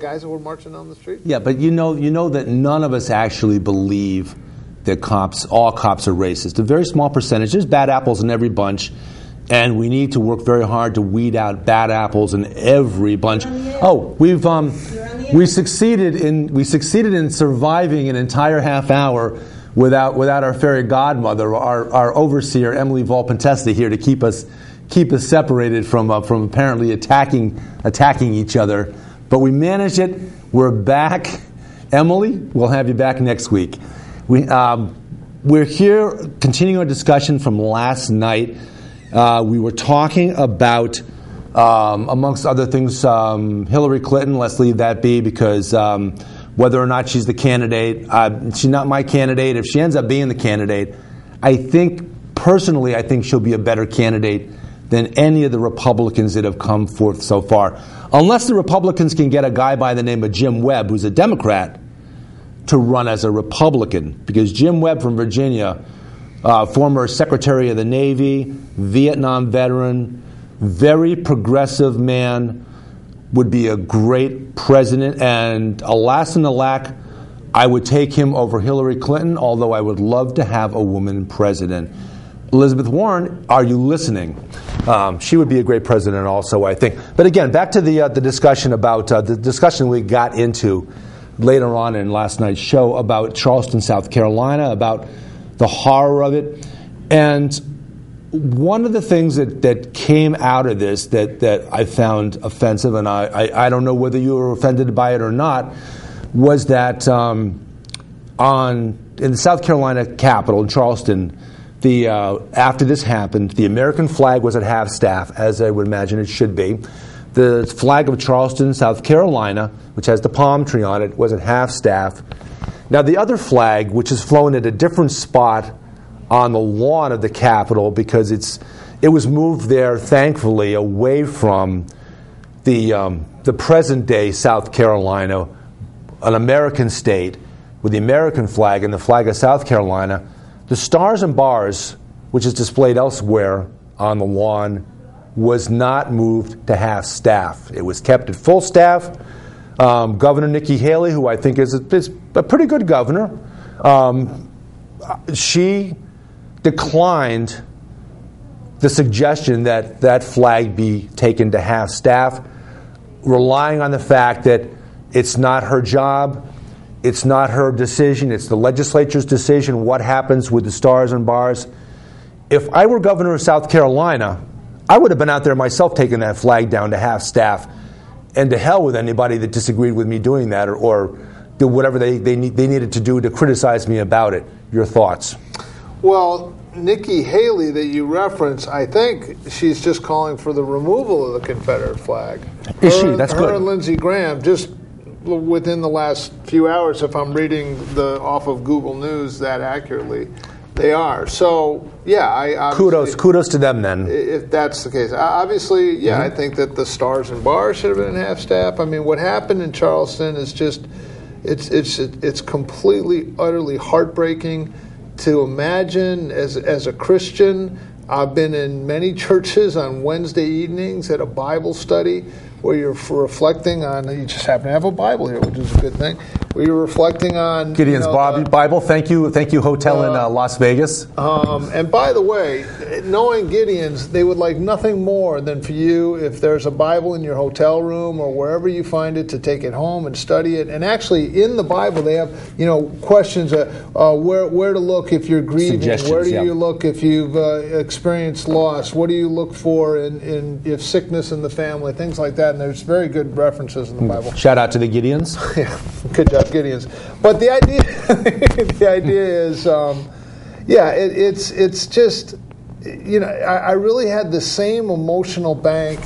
guys that were marching down the street? Yeah, but you know that none of us actually believe that all cops are racist. A very small percentage. There's bad apples in every bunch, and we need to work very hard to weed out bad apples in every bunch. Oh, we succeeded in surviving an entire half hour without our fairy godmother, our overseer Emily Volpentesta here to keep us separated from apparently attacking each other. But we managed it. We're back. Emily, we'll have you back next week. We're here continuing our discussion from last night. We were talking about, amongst other things, Hillary Clinton. Let's leave that be because whether or not she's the candidate, she's not my candidate. If she ends up being the candidate, I think she'll be a better candidate than any of the Republicans that have come forth so far. Unless the Republicans can get a guy by the name of Jim Webb, who's a Democrat, to run as a Republican. Because Jim Webb from Virginia, former Secretary of the Navy, Vietnam veteran, very progressive man, would be a great president. And alas and alack, I would take him over Hillary Clinton, although I would love to have a woman president. Elizabeth Warren, are you listening? She would be a great president also, I think. But again, back to the discussion about the discussion we got into later on in last night's show about Charleston, South Carolina, about the horror of it. And one of the things that came out of this that I found offensive, and I don't know whether you were offended by it or not, was that in the South Carolina Capitol in Charleston, after this happened, the American flag was at half-staff, as I would imagine it should be. The flag of Charleston, South Carolina, which has the palm tree on it, was at half-staff. Now, the other flag, which is flown at a different spot on the lawn of the Capitol, because it was moved there, thankfully, away from the present-day South Carolina, an American state, with the American flag and the flag of South Carolina. The stars and bars, which is displayed elsewhere on the lawn, was not moved to half-staff. It was kept at full staff. Governor Nikki Haley, who I think is a pretty good governor, she declined the suggestion that that flag be taken to half-staff, relying on the fact that it's not her job, it's not her decision, it's the legislature's decision what happens with the stars and bars. If I were governor of South Carolina, I would have been out there myself taking that flag down to half-staff, and to hell with anybody that disagreed with me doing that or did whatever they needed to do to criticize me about it. Your thoughts? Well, Nikki Haley that you reference, I think she's just calling for the removal of the Confederate flag. Is she? That's good. Her and Lindsey Graham, just within the last few hours, if I'm reading off of Google News that accurately, they are. So, yeah, kudos to them then. If that's the case. Obviously, yeah, I think that the stars and bars should have been in half-staff. I mean, what happened in Charleston is just, it's completely, utterly heartbreaking to imagine as a Christian. I've been in many churches on Wednesday evenings at a Bible study where you're reflecting on, you just happen to have a Bible here, which is a good thing, where you're reflecting on Gideon's Bible. Thank you, hotel in Las Vegas. And by the way, knowing Gideon's, they would like nothing more than for you, if there's a Bible in your hotel room or wherever you find it, to take it home and study it. And actually, in the Bible, they have questions where to look if you're grieving, where do you look if you've experienced loss, what do you look for in if sickness in the family, things like that. And there's very good references in the Bible. Shout out to the Gideons. Yeah, good job, Gideons. But the idea, is, it's just, I really had the same emotional bank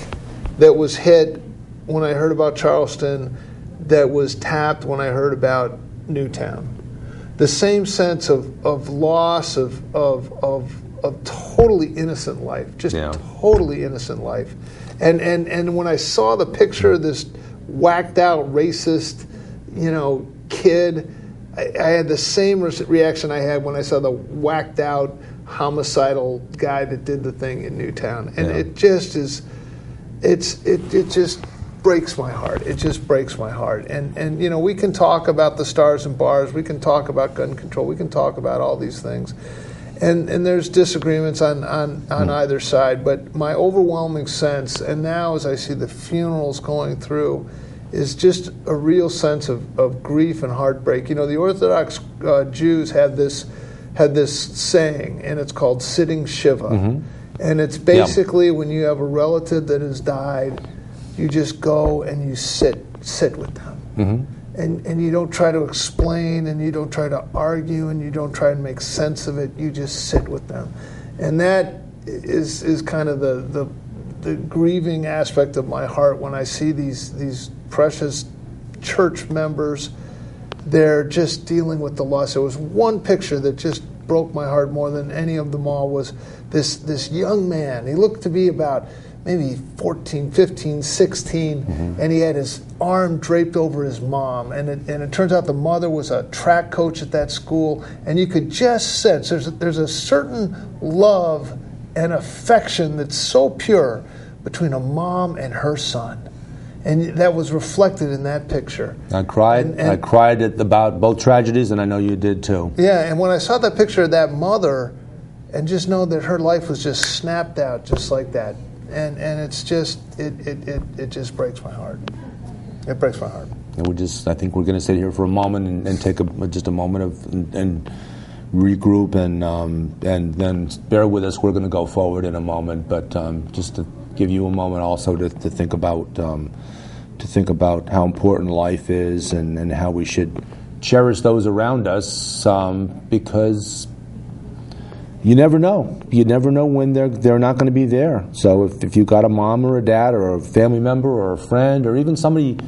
that was hit when I heard about Charleston, that was tapped when I heard about Newtown. The same sense of loss of totally innocent life, just totally innocent life. And when I saw the picture of this whacked out racist, kid, I had the same reaction I had when I saw the whacked out homicidal guy that did the thing in Newtown. And it just is, it just breaks my heart. It just breaks my heart. And you know, we can talk about the stars and bars. We can talk about gun control. We can talk about all these things. And there's disagreements on either side. But my overwhelming sense, and now as I see the funerals going through, is just a real sense of grief and heartbreak. You know, the Orthodox Jews had this saying, and it's called sitting Shiva. Mm-hmm. And it's basically when you have a relative that has died, you just go and you sit with them. Mm-hmm. And you don't try to explain, and you don't try to argue, and you don't try to make sense of it. You just sit with them. And that is kind of the grieving aspect of my heart when I see these precious church members. They're just dealing with the loss. There was one picture that just broke my heart more than any of them all, was this young man. He looked to be about maybe 14, 15, 16, mm-hmm. and he had his arm draped over his mom. And it turns out the mother was a track coach at that school, and you could just sense there's a certain love and affection that's so pure between a mom and her son. And that was reflected in that picture. I cried. I cried about both tragedies, and I know you did too. Yeah, and when I saw that picture of that mother, and just know that her life was just snapped out just like that, and it's just it just breaks my heart. It breaks my heart. And I think we're going to sit here for a moment and take just a moment and regroup, and then bear with us. We're going to go forward in a moment, but just to give you a moment also to think about how important life is, and how we should cherish those around us, because you never know. You never know when they're not going to be there. So if you got a mom or a dad or a family member or a friend or even somebody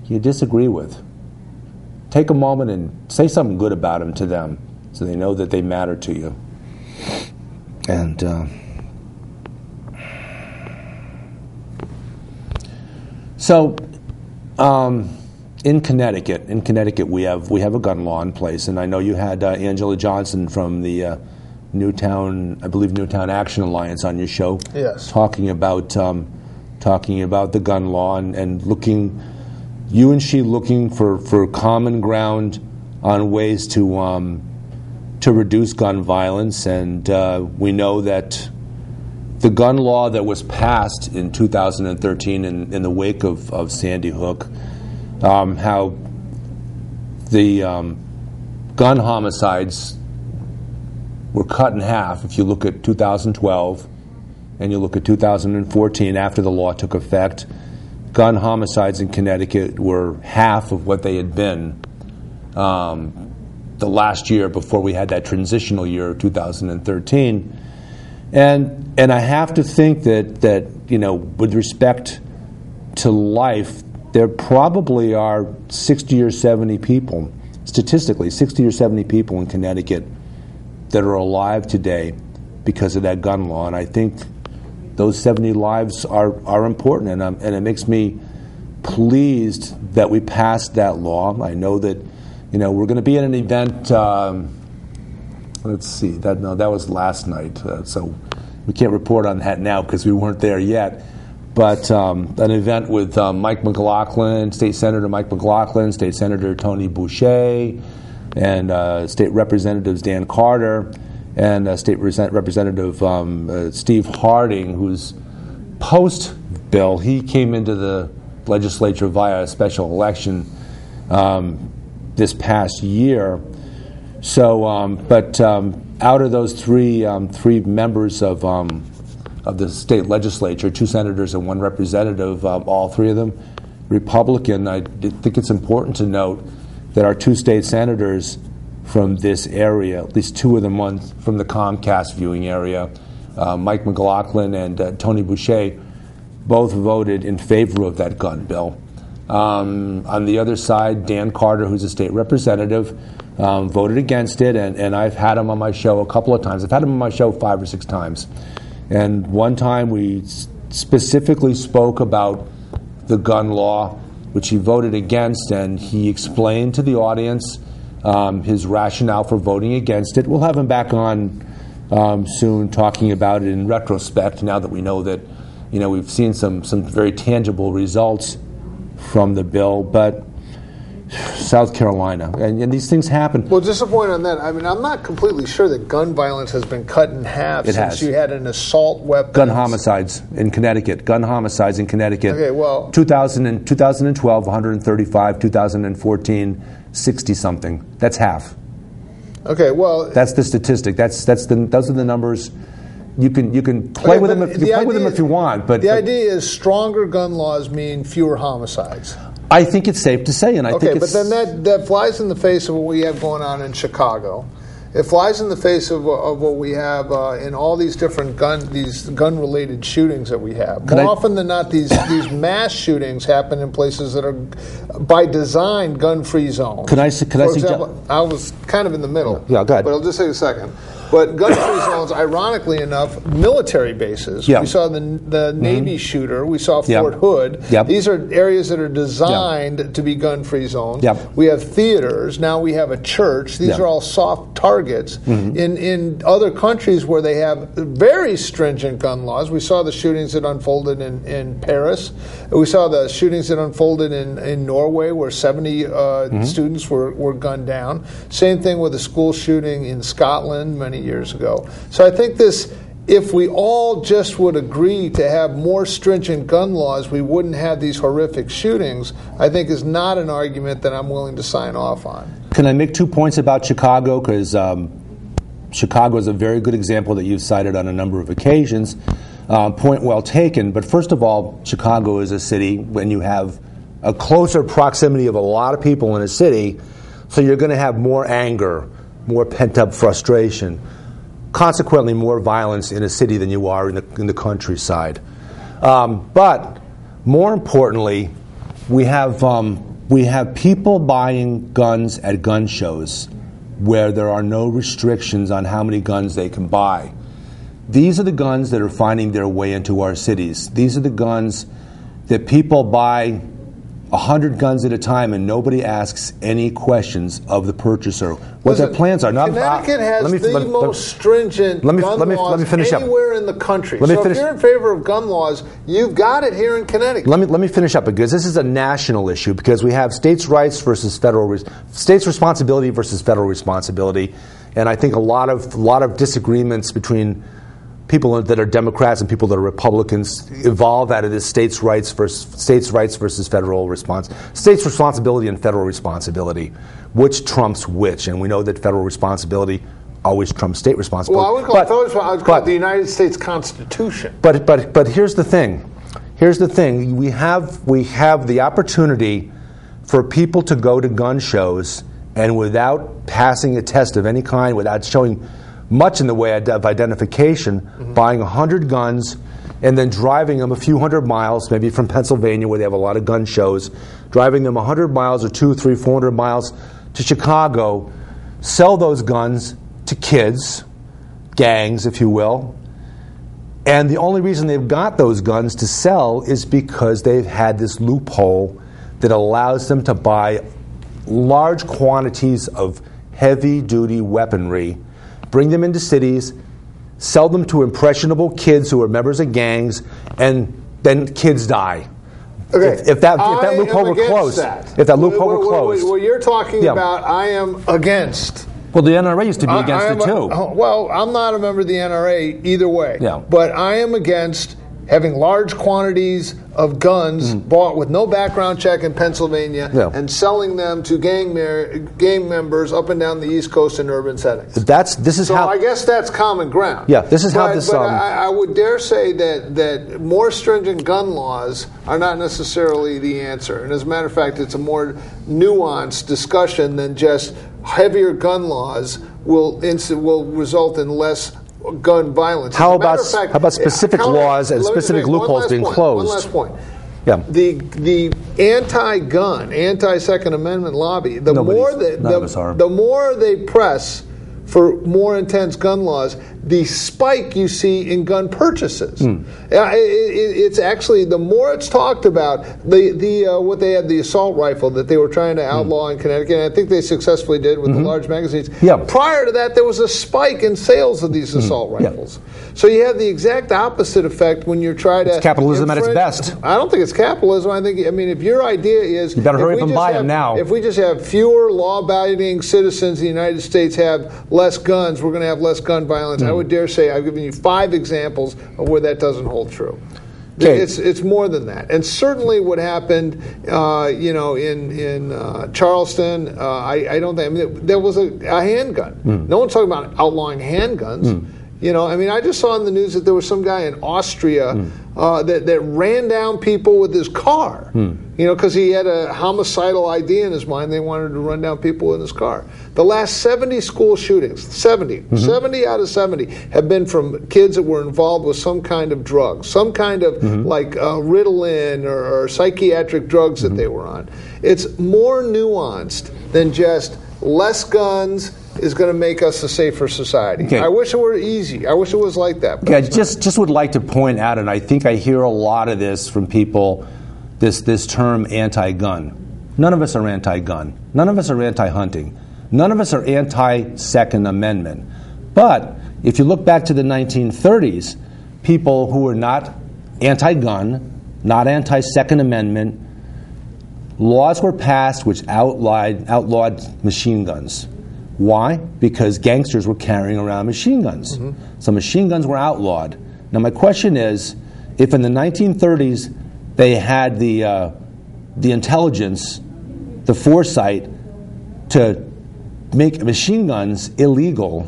you disagree with, take a moment and say something good about them to them, so they know that they matter to you. And so, in Connecticut, we have a gun law in place, and I know you had Angela Johnson from the Newtown Action Alliance on your show, yes, talking about the gun law and looking, you and she looking for common ground on ways to reduce gun violence, and we know that the gun law that was passed in 2013 in the wake of Sandy Hook, how the gun homicides were cut in half. If you look at 2012 and you look at 2014, after the law took effect, gun homicides in Connecticut were half of what they had been the last year before we had that transitional year of 2013. And I have to think that you know, with respect to life, there probably are 60 or 70 people, statistically, 60 or 70 people in Connecticut that are alive today because of that gun law. And I think those 70 lives are important, and it makes me pleased that we passed that law. I know that, you know, we're going to be at an event. Let's see, that was last night, so we can't report on that now because we weren't there yet. But an event with Mike McLaughlin, State Senator Mike McLaughlin, State Senator Tony Boucher, and State Representatives Dan Carter, and State Representative Steve Harding, whose post-bill, he came into the legislature via a special election this past year. So, but out of those three members of the state legislature, 2 senators and 1 representative, all 3 of them Republican, I think it's important to note that our 2 state senators from this area, at least 2 of them from the Comcast viewing area, Mike McLaughlin and Tony Boucher, both voted in favor of that gun bill. On the other side, Dan Carter, who's a state representative, voted against it, and I've had him on my show a couple of times. I've had him on my show 5 or 6 times. And one time we specifically spoke about the gun law, which he voted against, and he explained to the audience his rationale for voting against it. We'll have him back on soon talking about it in retrospect, now that we know that we've seen some very tangible results from the bill, but South Carolina, and these things happen. Well, just a point on that. I mean, I'm not completely sure that gun violence has been cut in half since you had an assault weapon. Gun homicides in Connecticut. Okay, well, 2012, 135. 2014, 60-something. That's half. Okay, well, that's the statistic. Those are the numbers. You can play with them. You can play with them if you want, but the idea is stronger gun laws mean fewer homicides. I think it's safe to say, and I think but then that flies in the face of what we have going on in Chicago. It flies in the face of what we have in all these different gun-related shootings that we have. More often than not, these mass shootings happen in places that are, by design, gun-free zones. For example, I was kind of in the middle. Yeah, go ahead. But I'll just take a second. But gun-free zones, ironically enough, military bases. Yeah. We saw the Navy shooter. We saw Fort Yep. Hood. Yep. These are areas that are designed to be gun-free zones. Yep. We have theaters. Now we have a church. These are all soft targets. In other countries where they have very stringent gun laws, we saw the shootings that unfolded in Paris. We saw the shootings that unfolded in Norway, where 70 students were gunned down. Same thing with a school shooting in Scotland many years ago. So I think if we all just would agree to have more stringent gun laws, we wouldn't have these horrific shootings, I think is not an argument that I'm willing to sign off on. Can I make 2 points about Chicago? Because Chicago is a very good example that you've cited on a number of occasions. Point well taken. But first of all, Chicago is a city when you have a closer proximity of a lot of people in a city, so you're going to have more anger, more pent-up frustration, consequently more violence in a city than you are in the countryside. But more importantly, we have people buying guns at gun shows where there are no restrictions on how many guns they can buy. These are the guns that are finding their way into our cities. These are the guns that people buy 100 guns at a time, and nobody asks any questions of the purchaser. What their plans are. Connecticut has the most stringent gun laws anywhere in the country. So if you're in favor of gun laws, you've got it here in Connecticut. Let me finish up, because this is a national issue, because we have states' rights versus states' responsibility versus federal responsibility, and I think a lot of disagreements between people that are Democrats and people that are Republicans evolve out of this states' rights versus federal response, states' responsibility and federal responsibility, which trumps which, and we know that federal responsibility always trumps state responsibility. Well, I wouldn't call it federal responsibility. I would call it the United States Constitution. But here's the thing. We have the opportunity for people to go to gun shows and without passing a test of any kind, without showing much in the way of identification, buying 100 guns and then driving them a few hundred miles, maybe from Pennsylvania where they have a lot of gun shows, driving them 100 miles or 200, 300, 400 miles to Chicago, sell those guns to kids, gangs, if you will. And the only reason they've got those guns to sell is because they've had this loophole that allows them to buy large quantities of heavy-duty weaponry, bring them into cities, sell them to impressionable kids who are members of gangs, and then kids die. Okay. If that loophole were closed. If that loophole were closed. What you're talking about, I am against. Well, the NRA used to be against it too. Well, I'm not a member of the NRA either way. Yeah. But I am against having large quantities of guns bought with no background check in Pennsylvania and selling them to gang members up and down the East Coast in urban settings. I guess that's common ground. Yeah, this is how this. But I would dare say that more stringent gun laws are not necessarily the answer. And as a matter of fact, it's a more nuanced discussion than just heavier gun laws will result in less gun violence. How about specific laws and specific loopholes being closed? One last point. Yeah. The anti-gun, anti-Second Amendment lobby, the more they press for more intense gun laws the spike you see in gun purchases. It's actually, the more it's talked about, what they had, the assault rifle that they were trying to outlaw in Connecticut, and I think they successfully did with the large magazines. Prior to that, there was a spike in sales of these assault rifles. So you have the exact opposite effect when you're trying to... It's capitalism at its best. I don't think it's capitalism. I mean, if your idea is... You better hurry up and buy them now. If we just have fewer law-abiding citizens in the United States have less guns, we're going to have less gun violence. I would dare say I've given you 5 examples of where that doesn't hold true. Okay. It's more than that, and certainly what happened, in Charleston. I don't think. I mean, there was a handgun. No one's talking about outlawing handguns. I just saw in the news that there was some guy in Austria that ran down people with his car. Because he had a homicidal idea in his mind. They wanted to run down people in his car. The last 70 school shootings, 70 out of 70, have been from kids that were involved with some kind of drug, some kind of like Ritalin or psychiatric drugs that they were on. It's more nuanced than just less guns is going to make us a safer society. Okay. I wish it were easy. I wish it was like that. Okay, I just would like to point out, and I think I hear a lot of this from people, this term anti-gun. None of us are anti-gun. None of us are anti-hunting. None of us are anti-Second Amendment. But if you look back to the 1930s, people who were not anti-gun, not anti-Second Amendment, laws were passed which outlawed machine guns. Why? Because gangsters were carrying around machine guns. So machine guns were outlawed. Now my question is, if in the 1930s they had the intelligence, the foresight to make machine guns illegal,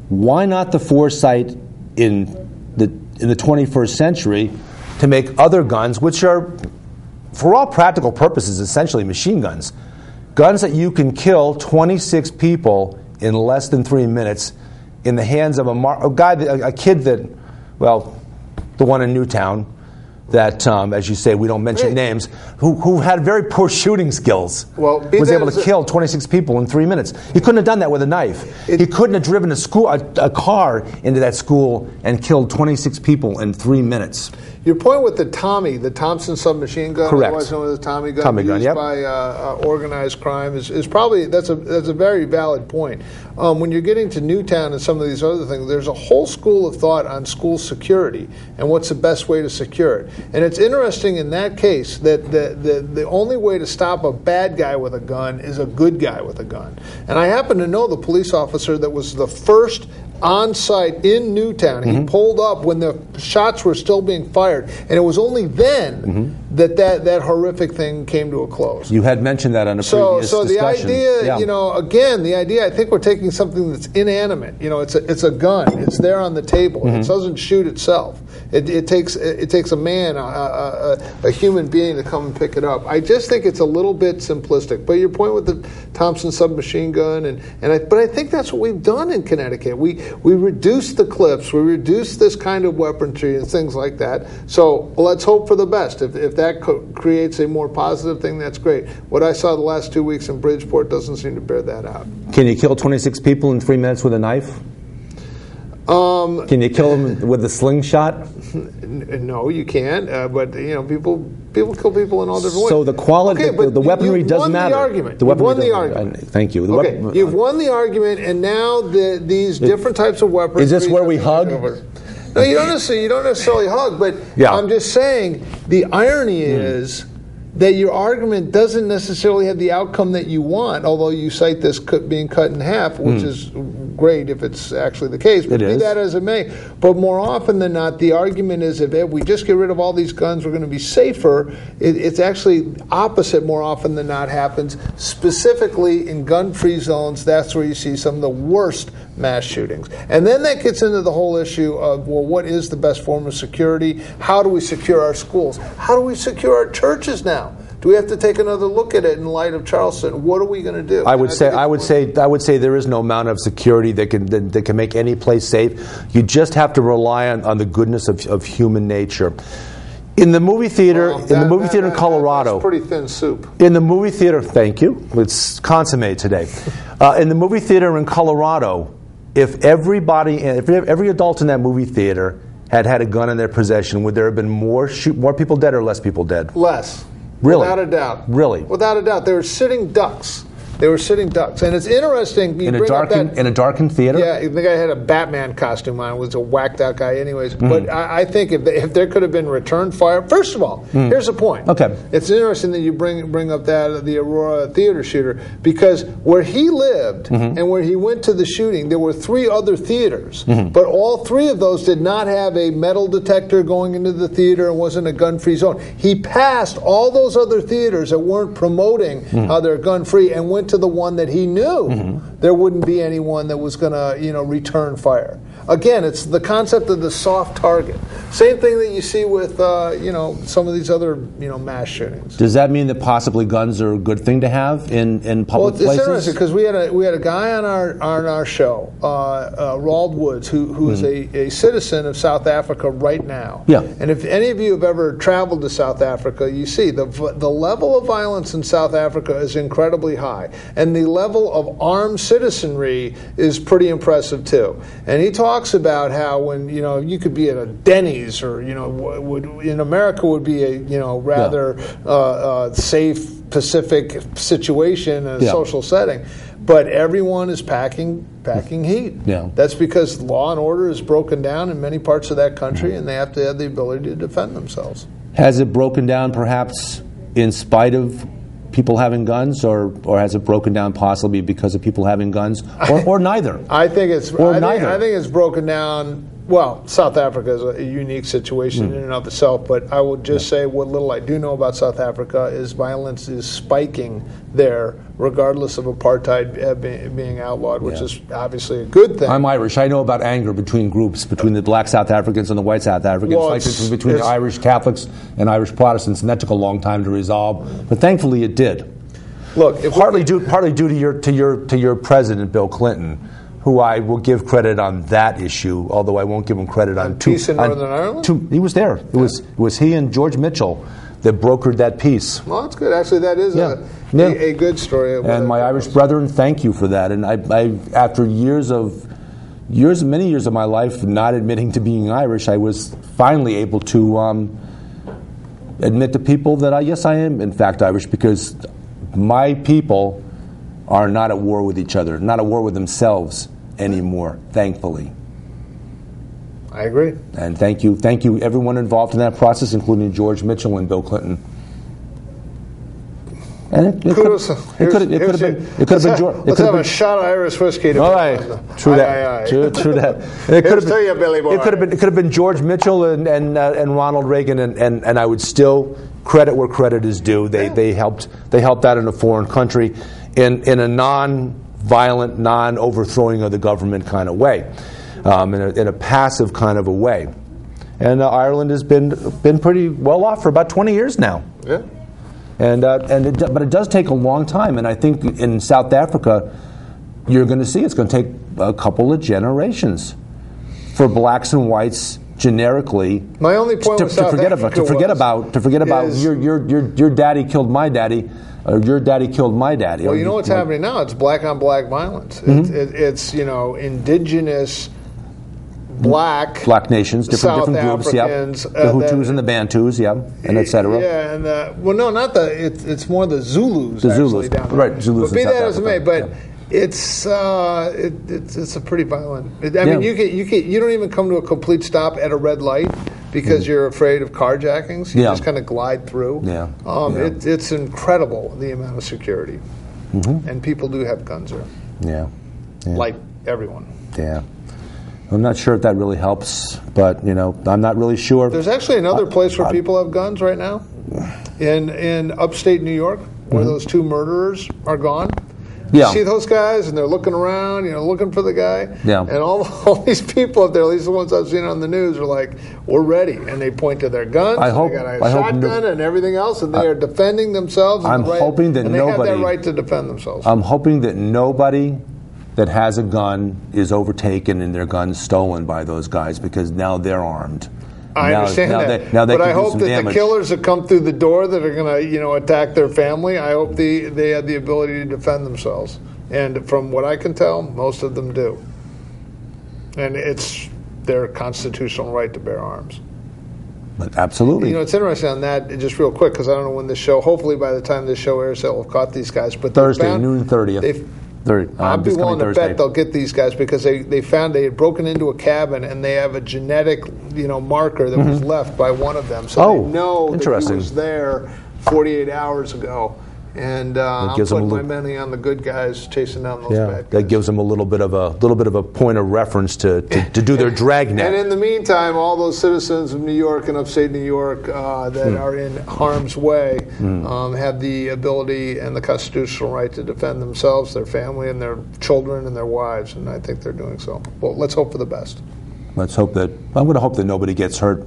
why not the foresight in the 21st century to make other guns, which are, for all practical purposes, essentially machine guns? Guns that you can kill 26 people in less than 3 minutes in the hands of a kid that, well, the one in Newtown, that, as you say, we don't mention names, who had very poor shooting skills, was able to kill 26 people in 3 minutes. He couldn't have done that with a knife. He couldn't have driven a car into that school and killed 26 people in 3 minutes. Your point with the Thompson submachine gun, otherwise known as the Tommy gun, used by organized crime, is probably, that's a very valid point. When you're getting to Newtown and some of these other things, there's a whole school of thought on school security and what's the best way to secure it. And it's interesting in that case that the only way to stop a bad guy with a gun is a good guy with a gun. And I happen to know the police officer that was the first on site in Newtown. He pulled up when the shots were still being fired, and it was only then that horrific thing came to a close. You had mentioned that on a previous discussion. The idea, again, the idea, I think we're taking something that's inanimate. It's a gun. It's there on the table. It doesn't shoot itself. It takes a man, a human being, to come and pick it up. I just think it's a little bit simplistic. But your point with the Thompson submachine gun, but I think that's what we've done in Connecticut. We reduced the clips. We reduced this kind of weaponry and things like that. So let's hope for the best. If that creates a more positive thing, that's great. What I saw the last 2 weeks in Bridgeport doesn't seem to bear that out. Can you kill 26 people in 3 minutes with a knife? Can you kill them with a slingshot? No, you can't. But people kill people in all different ways. So the quality, the weaponry doesn't matter. You've won the argument. Thank you. You've won the argument, and now these different types of weapons. Is this where we hug? No, you don't necessarily hug. But I'm just saying the irony is that your argument doesn't necessarily have the outcome that you want, although you cite this being cut in half, which is great if it's actually the case, but be that as it may. But more often than not, the argument is if we just get rid of all these guns, we're going to be safer. It's actually opposite more often than not happens. Specifically in gun-free zones, that's where you see some of the worst mass shootings. And then that gets into the whole issue of, well, what is the best form of security? How do we secure our schools? How do we secure our churches now? Do we have to take another look at it in light of Charleston? What are we going to do? I would say there is no amount of security that can make any place safe. You just have to rely on the goodness of human nature. In the movie theater, in Colorado, that's pretty thin soup. In the movie theater, thank you. It's consommé today. In the movie theater in Colorado, if every adult in that movie theater had a gun in their possession, would there have been more people dead or less people dead? Less. Really? Without a doubt. Really? Without a doubt. They were sitting ducks. And it's interesting. In a darkened theater? Yeah, the guy had a Batman costume on. Was a whacked out guy anyways. But I think if there could have been return fire, first of all, here's the point. Okay. It's interesting that you bring up the Aurora theater shooter, because where he lived and where he went to the shooting, there were 3 other theaters. But all 3 of those did not have a metal detector going into the theater and wasn't a gun-free zone. He passed all those other theaters that weren't promoting how they're gun-free and went to the one that he knew there wouldn't be anyone that was going to, return fire. Again, it's the concept of the soft target. Same thing that you see with, some of these other, mass shootings. Does that mean that possibly guns are a good thing to have in public places? Well, it's interesting because we had a guy on our show, Rawld Woods, who is a citizen of South Africa right now. Yeah. And if any of you have ever traveled to South Africa, you see the level of violence in South Africa is incredibly high, and the level of armed citizenry is pretty impressive too. And he talks about how when you could be at a Denny's or would in America would be a rather safe Pacific situation and a social setting, but everyone is packing heat. Yeah. That's because law and order is broken down in many parts of that country, and they have to have the ability to defend themselves. Has it broken down perhaps in spite of people having guns, or has it broken down possibly because of people having guns, or neither? I think it's broken down. Well, South Africa is a unique situation in and of itself, but I would just say what little I do know about South Africa is violence is spiking there, regardless of apartheid being outlawed, which is obviously a good thing. I'm Irish. I know about anger between groups, between the black South Africans and the white South Africans, like between the Irish Catholics and Irish Protestants, and that took a long time to resolve. But thankfully, it did. Look, partly due to your president, Bill Clinton, who I will give credit on that issue, although I won't give him credit on peace in Northern Ireland. He was there. It was he and George Mitchell that brokered that peace. Well, that's good. Actually, that is a good story. And my Irish brethren, thank you for that. And I after many years of my life not admitting to being Irish, I was finally able to admit to people that yes, I am in fact Irish, because my people are not at war with each other, not at war with themselves anymore, thankfully. I agree. And thank you everyone involved in that process, including George Mitchell and Bill Clinton. And it could have been George. Let's have a shot of Irish whiskey. All right, true that. True that. It could have been George Mitchell and Ronald Reagan, and I would still credit where credit is due. They helped out in a foreign country in a non-violent, non-overthrowing of the government kind of way, in a passive kind of a way. And Ireland has been pretty well off for about 20 years now. Yeah. But it does take a long time, and I think in South Africa, you're going to see it's going to take a couple of generations for blacks and whites generically. My only point to forget about your daddy killed my daddy, or your daddy killed my daddy. Well, you know what's happening now? It's black on black violence. It's indigenous. Black nations, different groups, the Hutus and the Bantus, and etc. Yeah, and it's more the Zulus. The Zulus, down there. Right? Zulus. But be that as it may, but it's a pretty violent. I mean, you don't even come to a complete stop at a red light because you're afraid of carjackings. You just kind of glide through. It's incredible the amount of security, and people do have guns there. Yeah. Like everyone. Yeah. I'm not sure if that really helps, but I'm not really sure. There's actually another place where people have guns right now, in upstate New York, where those 2 murderers are gone. You see those guys, and they're looking around, looking for the guy. Yeah. And all these people up there, at least the ones I've seen on the news, are like, "We're ready," and they point to their guns. They got a shotgun and everything else, and they are defending themselves. I'm hoping that they have that right to defend themselves. I'm hoping that nobody that has a gun is overtaken and their guns stolen by those guys, because now they're armed. I understand that. Now they but can I hope that damage. The killers that come through the door that are going to, attack their family, I hope they have the ability to defend themselves. And from what I can tell, most of them do. And it's their constitutional right to bear arms. But absolutely. You know, it's interesting on that, just real quick, because I don't know when this show, hopefully by the time this show airs, they'll have caught these guys. But Thursday, noon 30th. I'd be willing to bet they'll get these guys because they found they had broken into a cabin and they have a genetic, marker that was left by one of them. So they know that he was there 48 hours ago. And I'm putting my money on the good guys chasing down those bad guys. That gives them a little bit of a point of reference to do their dragnet. And in the meantime, all those citizens of New York and upstate New York that are in harm's way have the ability and the constitutional right to defend themselves, their family, and their children and their wives. And I think they're doing so. Well, let's hope for the best. I'm going to hope that nobody gets hurt.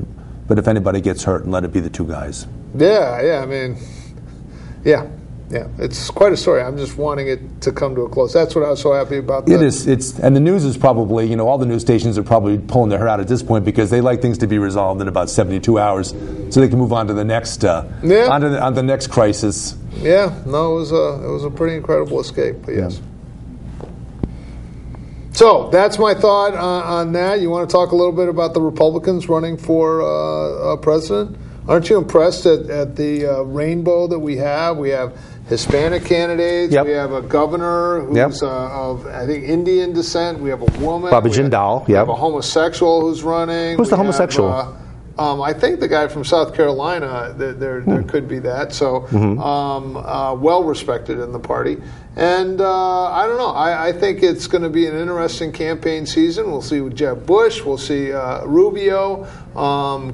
But if anybody gets hurt, and let it be the two guys. Yeah. Yeah, it's quite a story. I'm just wanting it to come to a close. That's what I was so happy about. It is. And the news is probably, all the news stations are probably pulling their hair out at this point because they like things to be resolved in about 72 hours so they can move on to the next on the next crisis. Yeah, no, it was a pretty incredible escape. But yes. So that's my thought on that. You want to talk a little bit about the Republicans running for president? Aren't you impressed at the rainbow that we have? We have Hispanic candidates. Yep. We have a governor who's of, I think, Indian descent. We have a woman. Bobby Jindal. We have a homosexual who's running. Who's the homosexual? I think the guy from South Carolina, there could be that. So well respected in the party. And I don't know. I think it's going to be an interesting campaign season. We'll see Jeb Bush. We'll see Rubio.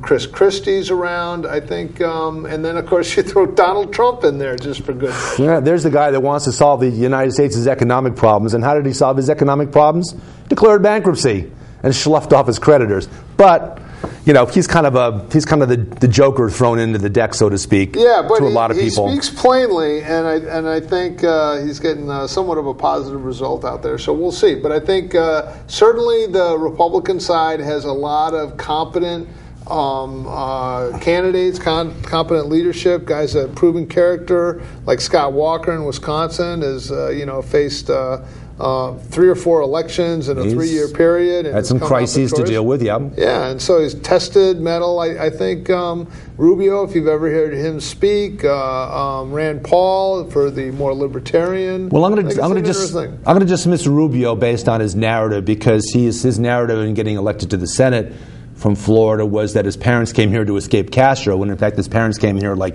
Chris Christie's around, I think. And then, of course, you throw Donald Trump in there just for good measure. Yeah, there's the guy that wants to solve the United States' economic problems. And how did he solve his economic problems? Declared bankruptcy and sloughed off his creditors. But he's kind of the joker thrown into the deck, so to speak. Yeah, but to a lot of people. He speaks plainly, and I think he's getting somewhat of a positive result out there. So we'll see. But I think certainly the Republican side has a lot of competent candidates, competent leadership, guys that have proven character, like Scott Walker in Wisconsin has faced 3 or 4 elections in a 3-year period. And had some crises to deal with, yeah. Yeah, and so he's tested metal. I think Rubio, if you've ever heard him speak, Rand Paul for the more libertarian. Well, I'm going to dismiss Rubio based on his narrative because his narrative in getting elected to the Senate from Florida was that his parents came here to escape Castro, when in fact his parents came here like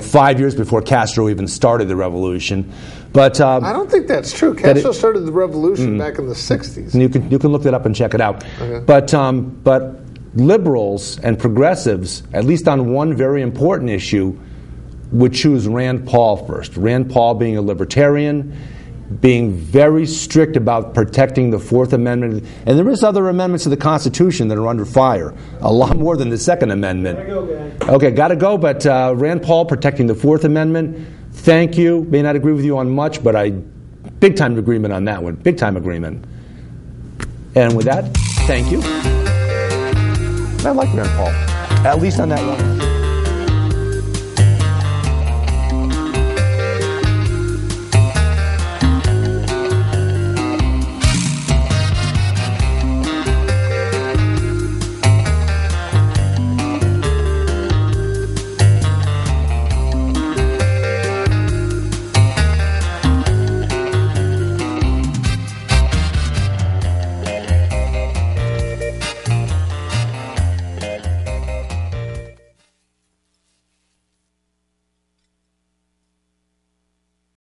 5 years before Castro even started the revolution. But I don't think that's true. Castro started the revolution back in the 60s. You can look that up and check it out. Okay. But liberals and progressives, at least on one very important issue, would choose Rand Paul first. Rand Paul being a libertarian, being very strict about protecting the Fourth Amendment. And there is other amendments to the Constitution that are under fire, a lot more than the Second Amendment. Gotta go, guys. Okay, gotta go, but Rand Paul protecting the Fourth Amendment, thank you. May not agree with you on much, but big time agreement on that one. Big time agreement. And with that, thank you. I like Rand Paul, at least on that one.